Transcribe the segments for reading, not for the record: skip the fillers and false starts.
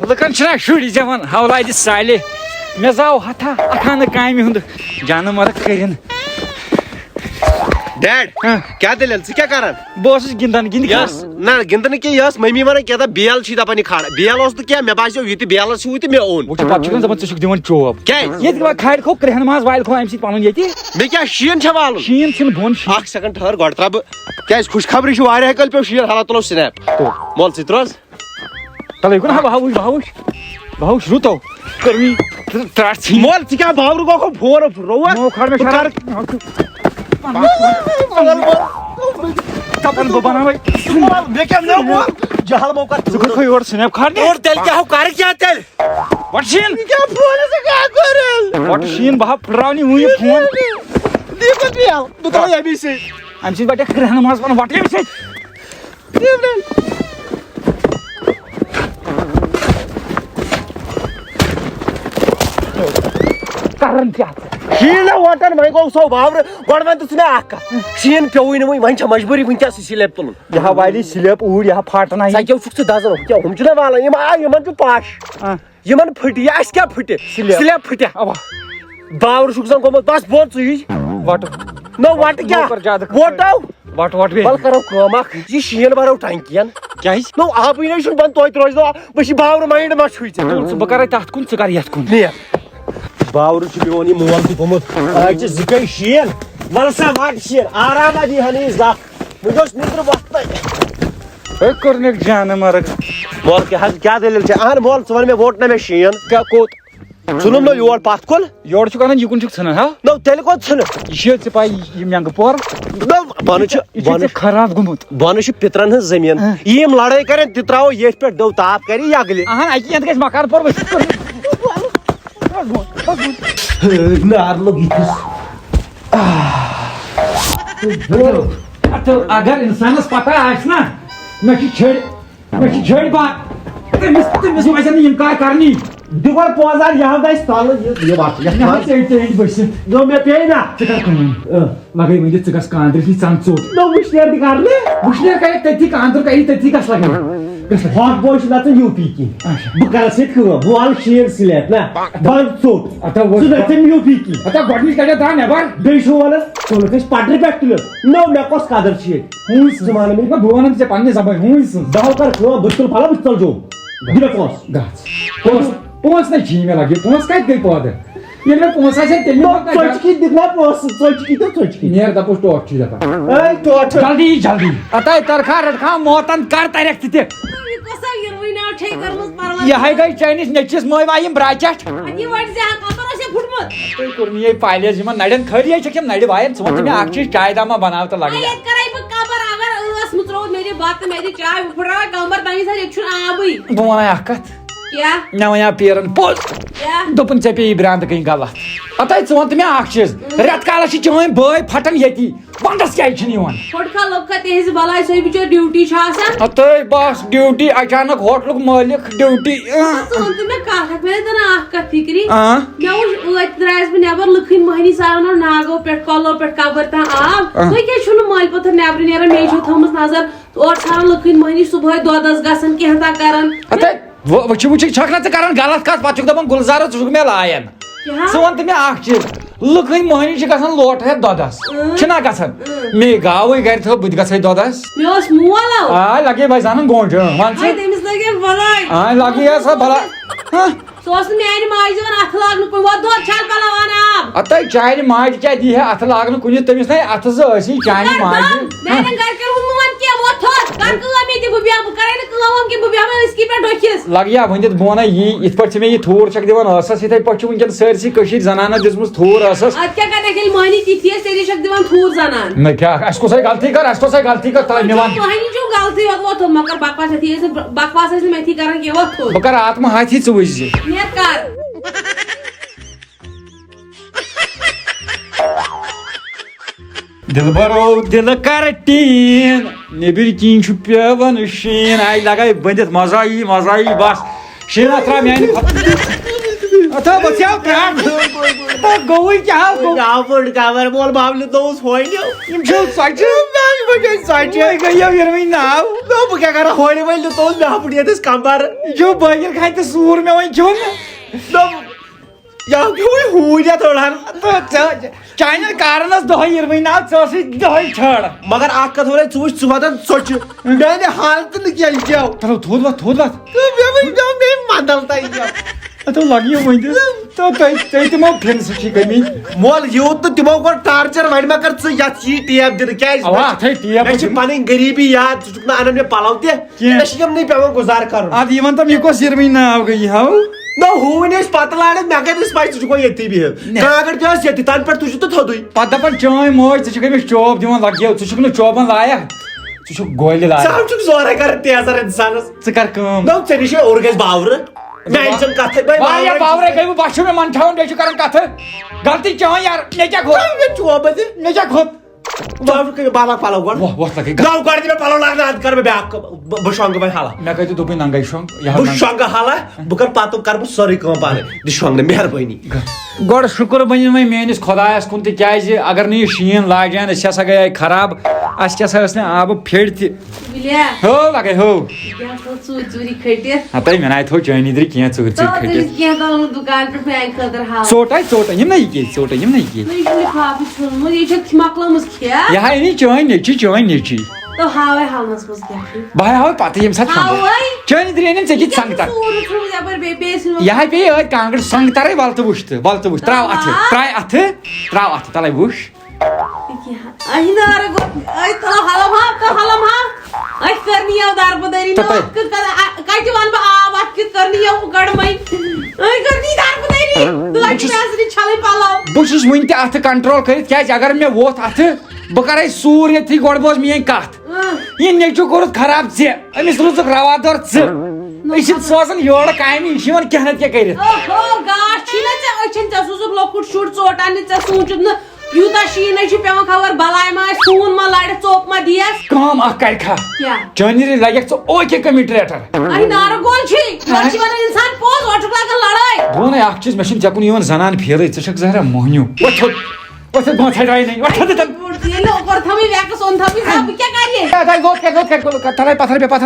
لکن چھنا شُرۍ زیوان حولادِ سالہِ مےٚ زاو ہتھا اکھانہٕ کامہِ ہُنٛد جانہٕ مرگ کٔرِن ڈیڈ کیا دلیل ژٕ کیٛاہ کران بہٕ اوسُس گِنٛدان نہ گِنٛدنہٕ کینٛہہ یہِ ٲس ممی ونان کیٛاہ تھا بیل چھِ دپان یہِ کھڑا بیل اوس نہٕ کینٛہہ مےٚ باسیو یہِ تہِ بیلس چھُ تہِ مےٚ اوٚن وٕچھ پتہٕ چھُکھ دپان ژٕ چھُکھ دِوان چوب کیٛازِ ییٚتہِ کھالہِ کھو کرٛہن ماز والہِ کھو امہِ سۭتۍ پنُن ییٚتہِ مےٚ کیٛاہ شیٖن چھا والُن شیٖن چھُنہٕ بۄن اکھ سیکنڈ ٹھہر گۄڈٕ ترٛاو بہٕ کیٛازِ خوشخبری چھِ واریاہ کٲلۍ پیٚو شیٖن حالات تُلو سنیپ مول ژٕ تہِ روز تلے کُن ہا بہٕ وٕچھ رُتو کٔرمٕے ترٛٹھ ژھٕنۍ مول ژٕ کیٛاہ باورٕ گوکھو فون رووا کھڑ مےٚ شرار دپان بہٕ بناوے مےٚ کیٛاہ نٔو مول جہل موقع ژٕ کھوٚتکھٕ یورٕ سنیپ کھالنہِ تیٚلہِ کیٛاہ ہو کرٕ کیٛاہ تیٚلہِ وٹ شیٖن کیٛاہ فونس کیٛاہ کوٚرُن وٹ شیٖن بہٕ ہا پھٕٹراونہِ وُنہِ یہِ فون دِ پتہٕ بیل بہٕ تھاوٕ امی سۭتۍ امہِ سۭتۍ بٹہِ کرٛہن ماز پنُن وٹ ییٚمہِ سۭتۍ کران کیٛاہ شیٖن وٹان وۄنۍ گوٚو سو باورٕ گۄڈٕ ون تہٕ ژٕ مےٚ اکھ کتھ شیٖن پیوٚوٕے نہٕ وۄنۍ چھےٚ مجبوٗری وٕنکیٚس سِلیپ تُلُن یہِ ہا والی سِلیپ اوٗرۍ یہِ ہا پھاٹناے ژٕ کیٛاہ چھُکھ ژٕ دزان کیٛاہ ہُم چھِنہ والان یِمن چھُ پش یِمن پھٕٹہِ یہِ اسہِ کیٛاہ پھٕٹہِ سِلیپ پھٕٹہِ اوا باورٕ چھُکھ زن گوٚمُت بس بوٚد ژٕ ہِش وٹہٕ نہ وٹہٕ کیٛاہ ووٹو وٹ ول کرو کٲم اکھ یہِ شیٖن برو ٹنکین کیٛازِ نو آبٕے نَے چھُنہٕ بنٛد توتہِ روزِ بہٕ چھِ باورٕ مایِنڈ ما چھُے ژےٚ بہٕ کرے تتھ کُن ژٕ کر یتھ کُن باورٕ چھُ میون یہِ مول تہِ گوٚمُت آز چھِ زٕ گٔے شیٖن ول سا وٹ شیٖن آرامہ دی ہن یہِ زکھ وۄنۍ اوس نِندرٕ وقتٕے کوٚرنکھ جانہٕ مرگ مول کیٛاہ حظ کیٛاہ دٔلیٖل چھِ اہن مول ژٕ ون مےٚ ووٚٹ نہ مےٚ شیٖن کیٛاہ کوٚت ژھٕنُم نہ یور پتھ کُن یورٕ چھُکھ انان یِکُن چھُکھ ژھٕنان ہا نو تیٚلہِ کوٚت ژھٕنہٕ یہِ چھِ ژےٚ پاے یہِ مینٛگہٕ پور نو بۄنہٕ چھُ خراب گوٚمُت بۄنہٕ چھُ پِترن ہٕنٛز زٔمیٖن یِم لڑٲے کرن تہِ تراوو ییٚتھۍ پٮ۪ٹھ دو تاپ کرِ یگلہِ اہن اکہِ یتھ گژھِ مکان پور ؤسِتھ نار لوٚگ یِتھِس اگر انسانس پتہ آسہِ نا مےٚ چھِ چھٔڑۍ بات تٔمِس پزن نہٕ یِم کار کرنی دِ گۄڈٕ پونٛسہٕ یہِ ہسا گژھِ تلہٕ یہِ وَتھ ژےٚ ؤسِتھ نو مےٚ پیٚیہِ نا ژٕ کر کٲم لگے ؤنِتھ ژٕ گژھ کاندرِ ہِش ژن ژوٚٹ نو وٕشنیر تہِ کرنہٕ وٕشنیر کرکھ تٔتھی کاندُر کری تٔتھی گژھ لگان ہاٹ بوے چھُ نژان یوٗ پی کِنۍ بہٕ کرس ییٚتہِ کٲم بہٕ والہٕ شیٖن سِلیپ نا بنٛد ژوٚٹ ژٕ نژان یوٗ پی کِنۍ گۄڈنِچ کڑے درٛاو نٮ۪بر بیٚیہِ چھُ ونان ژٕ أسۍ پٹرِ پٮ۪ٹھ تُلِتھ نو مےٚ کۄس قدر چھِ ییٚتہِ ہوٗنۍ ژٕ وَنان مےٚ بہٕ وَنان ژےٚ پننہِ زبٲنۍ ہوٗنۍ سٕنٛز دَہو کر کٲم بہٕ تُلہٕ پھلا بہٕ تُلہٕ جو دِ مےٚ پونٛسہٕ گژھ پونٛسہٕ نَے چھی مےٚ لگہِ پونٛسہٕ کتہِ گٔے پٲدٕ ییٚلہِ مےٚ پونٛسہٕ آسہِ تیٚلہِ ژۄچکی دِکھ نا پونٛسہٕ ژۄچکی تہٕ ژۄچکی نیر دپوس ٹوٹھ چھُے دپان اے ٹوٹھ جلدی جلدی اتے ترکھا رٹکھا موتن کر ترکھ تہِ یہے گٔے چٲنِس نیٚچوِس مٲے وایِم براچٹ تُہۍ کوٚر نہٕ یہِ پالیز یِمن نرٮ۪ن خٲلی چھکھ یِم نرِ وایان ژٕ وَن تہٕ مےٚ اکھ چیٖز چاے داما بناو تہٕ لگے بہٕ وَنے اکھ کتھ مےٚ وَنیو پیرن پوٚز دوٚپُن ژےٚ پیٚیی برٛانٛدٕ کٕنۍ غلط اتے ژٕ وَن تہٕ مےٚ اکھ چیٖز رٮ۪تہٕ کالس چھِ چٲنۍ بٲے پھٹان ییٚتی ونٛدس کیازِ چھِنہٕ یِوان اتے بس ڈیوٹی اچانک ہوٹلُک مٲلِک ڈیوٹی درایس بہٕ نٮ۪بر لُکھٕنۍ مٔہنی سارنو ناگو پٮ۪ٹھ کۄلو پٮ۪ٹھ قبر تام آب تُہۍ کیازِ چھُو نہٕ مٲلۍ پوٚتھر نٮ۪برٕ نیران مے چھو تھٲومٕژ نظر اورٕ ژھانڈان لُکھٕنۍ مٔہنی صبحٲے دۄدس گژھان کینٛہہ تہ کران وٕچھِ چھکھ نا ژٕ کران غلط کتھ پتہٕ چھُکھ دپان گُلزارو ژٕ چھُکھ مےٚ لایان ژٕ وَن تہٕ مےٚ اکھ چیٖز لُکھٕنۍ مٔہنی چھِ گژھان لوٹہٕ ہٮ۪تھ دۄدس چھِنا گژھان مے گاوٕے گرِ تھٲو بہٕ تہِ گژھے دۄدس مےٚ اوس مول آ لگے بھاے زانن گونٛڈ ون ژٕ تٔمِس لگے بلاے آ لگے سا بلا سُہ اوس نہٕ میانہِ ماجہِ دِوان اَتھٕ لاگنہٕ کُنہِ وۄنۍ دۄد چھل پلاوان آب اتے چانہِ ماجہِ کیٛاہ دی ہے اَتھٕ لاگنہٕ کُنہِ تٔمِس نَے اَتھٕ زٕ ٲسی چانہِ ماجہِ میانٮ۪ن گرِکٮ۪ن ہُنٛد نہٕ وۄنۍ کینٛہہ وۄتھ تھوٚد کر کٲم ییٚتہِ بہٕ بیٚہمہٕ بہٕ کرے نہٕ کٲم کینٛہہ بہٕ بیٚہمہٕ أسکی پٮ۪ٹھ ڈۄکھِس لگیا ؤنِتھ بہٕ وَنے یی یِتھ پٲٹھۍ ژٕ مےٚ یہِ تھوٗر چھکھ دِوان ٲسس یِتھے پٲٹھۍ چھُ وٕنکیٚن سٲرسٕے کٔشیٖرِ زنانن دِژمٕژ تھوٗر ٲسس ادٕ کیٛاہ کرکھ ییٚلہِ مٔہنی تِتھی ٲسۍ تیٚلی چھکھ دِوان تھوٗر زنان نہ کیٛاہ اَسہِ کۄسے غلطی کٔر اَسہِ کۄسے غلطی کٔر تۄہہِ مےٚ وَن مٔہنی چھُو غلطی یوت ووٚتھُن مگر بکواس یتھی ٲسۍ نہٕ بکواس ٲسۍ نہٕ میتھی کران کینٛہہ ووٚتھ تھوٚد بہٕ کرٕ آتمہٕ ہاتھی ژٕ وٕچھ زِ نیت کر دِلبرو دِلہٕ کر ٹیٖن نیٚبٕرۍ کِنۍ چھُ پیوان شیٖن آیہِ لگے بٔنِتھ مزا یی بس شیٖنہ ترٛاو میانہِ بچاو گوٚوٕے کیٛاہ بوٚڑ کور مول بابلہِ دوٚپُس ہوینیو یِم چھِ ژۄچہِ یروٕنۍ ناو بہٕ کیٛاہ کرٕ ہورِ ؤلۍ تُل مےٚ ہا بُڑیت أسۍ کمبر یہِ چھُ بٲگِر کھانہِ تہٕ سوٗر مےٚ وۄنۍ کھیوٚن ہوٗریا تھوڑا تہٕ چانٮ۪ن کارن ٲس دۄہے یروٕنۍ ناو ژٕ ٲسٕے دۄہے چھٲڑ مگر اکھ کتھ ونے ژٕ وٕچھ ژٕ واتان ژۄچہِ میانہِ حالتہٕ نہٕ کینٛہہ یہِ کیٛاہ چلو تھوٚد وتھ بیٚیہِ مندل تہِ لگیو وۄنۍ تُہۍ تِمو پھِرِ سۭتۍ چھِ گٔمٕتۍ مول یوٗت تہٕ تِمو کوٚر ٹارچر وۄنۍ ما کر ژٕ یتھ یی ٹیپ دِنہٕ کیٛازِ اوا اَتھ ہے ٹیپ مےٚ چھِ پنٕنۍ غریٖبی یاد ژٕ چھُکھ نہٕ انان مےٚ پلو تہِ کینٛہہ مےٚ چھِ یِمنٕے پیٚوان گُزارٕ کرُن ادٕ یہِ ون تہٕ مےٚ کۄس یروٕنۍ ناو گٔیہِ ہاو نہ ہوٗنۍ ٲسۍ پتہٕ لاران مےٚ کتہِ ٲسۍ پاے ژٕ چھُکھ وۄنۍ ییٚتھی بِہِتھ کانٛگٕر تہِ ٲس ییٚتھی تنہٕ پٮ۪ٹھ تُجہِ تہٕ تھوٚدُے پتہٕ دپان چٲنۍ موج ژٕ چھُکھ أمِس چوب دِوان لگیو ژٕ چھُکھ نہٕ چوبن لایق ژٕ چھُکھ گولہِ لایق ژٕ چھُکھ زورے کران تیزر انسانس ژٕ کر کٲم نو ژےٚ نِش اور گژھِ باورٕ میانہِ چھنہٕ کتھے واریاہ باورے گٔے بہٕ بس چھُ مےٚ منٛڈٹھاوان بیٚیہِ چھُ کران کتھٕ غلطی چٲنۍ یار مےٚ کیٛاہ کھوٚت مےٚ چوبہٕ دِ مےٚ کیٛاہ کھوٚت بالا پلو گۄڈٕ وۄتھ لگے گو گۄڈٕ دِ مےٚ پلو لاگنہٕ ادٕ کرٕ بہٕ بیاکھ بہٕ شۄنٛگہٕ وۄنۍ حالا مےٚ کتہِ دوٚپُے ننگے شۄنٛگ بہٕ شۄنٛگہٕ حالا بہٕ کرٕ پتہٕ کرٕ بہٕ سٲرٕے کٲم پانے دِ شۄنٛگنہٕ مہربٲنی گۄڈٕ شُکر بٔنِن وۄنۍ میٲنِس خۄدایس کُن تِکیازِ اگر نہٕ یہِ شیٖن لاگہِ ہن أسۍ ہسا گٔیے خراب اسہِ کیٛاہ سا ٲس نہٕ آبہٕ پھیٚرِ تہِ ہو لگے ہو ہتے مےٚ ناے تھوٚو چٲنی دٕرِ کینٛہہ ژوٗرِ ژوٗرِ کھٔٹِتھ ژوٚٹ آے ژوٚٹ یِم نہ یہِ کیٛازِ ژوٚٹ یِم نہ یہِ کیٛازِ یہِ ہا أنی چٲنۍ نیٚچی بہٕ ہاوے پتہٕ ییٚمہِ ساتہٕ چٲنی دٕرِ أنِم ژےٚ کِتھ سنٛگتر یہِ ہا پیٚیہِ ٲدۍ کانٛگٕر سنٛگترے وَلہٕ تہٕ وٕچھ تراو اَتھٕ تلے وٕچھ بہٕ چھُس وُنہِ تہِ اَتھٕ کنٹرول کٔرِتھ کیٛازِ اگر مےٚ ووٚتھ اَتھٕ بہٕ کرے سوٗر ییٚتھی گۄڈٕ بوز میٲنۍ کتھ یہِ نیٚچوٗ کوٚرُتھ خراب ژےٚ أمِس روٗزُکھ روادار ژٕ أسۍ چھِنہٕ سوزان یورٕ کامہِ یہِ چھِ یِوان کینٛہہ نتہٕ کینٛہہ کٔرِتھ کٲم اکھ کرکھا چٲنی لگیکھ ژٕ اوکے کمیٹریٹر بہٕ ونے اکھ چیٖز مےٚ چھُنہٕ ژےٚ کُن یِوان زنان پھیرٕے ژٕ چھکھ ظٲہرا موہنیوٗ پتھر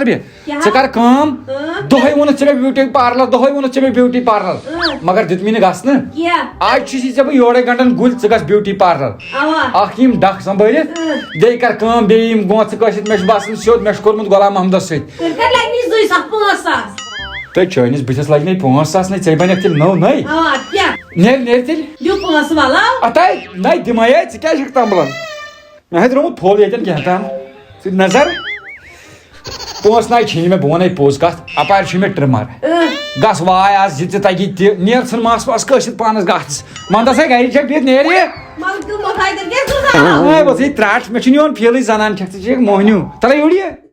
بیٚہہ ژٕ کر کٲم دۄہے ووٚنُتھ ژےٚ مےٚ بیوٗٹی پارلر مگر دیُتمٕے نہٕ گژھنہٕ آز چھُسی ژےٚ بہٕ یورے گنٛڈن گُلۍ ژٕ گژھ بیوٗٹی پارلر اکھ یِم ڈکھ سمبٲلِتھ بیٚیہِ کر کٲم بیٚیہِ یِم گونٛژٕ کٲشِتھ مےٚ چھُ باسان سیوٚد مےٚ چھُ کوٚرمُت غلام محمدس سۭتۍ تہٕ چٲنِس بٕتھِس لگہِ نَے 5,000 نَے ژےٚ بنیکھ تیٚلہِ نٔو نٔے نیرِ تیٚلہِ اتے نَے دِمے ژٕ کیٛازِ چھکھ تمبلان مےٚ ہا ترٛوومُت پھوٚل ییٚتٮ۪ن کینٛہہ تام ژٕ نظر 5 نَے چھِنہٕ مےٚ بہٕ ونے پوٚز کتھ اپارِ چھُ مےٚ ٹرمر گژھ واے آز یہِ ژٕ تگی تہِ نیر ژھٕن مس وس کٲشِتھ پانس گژھ ونٛدس ہے گرِ چھکھ بِہِتھ نیرِ ترٛاٹ مےٚ چھُنہٕ یِوان فیٖلٕے زنان چھکھ ژٕ چھکھ موہنیوٗ تلے یوڑ یہِ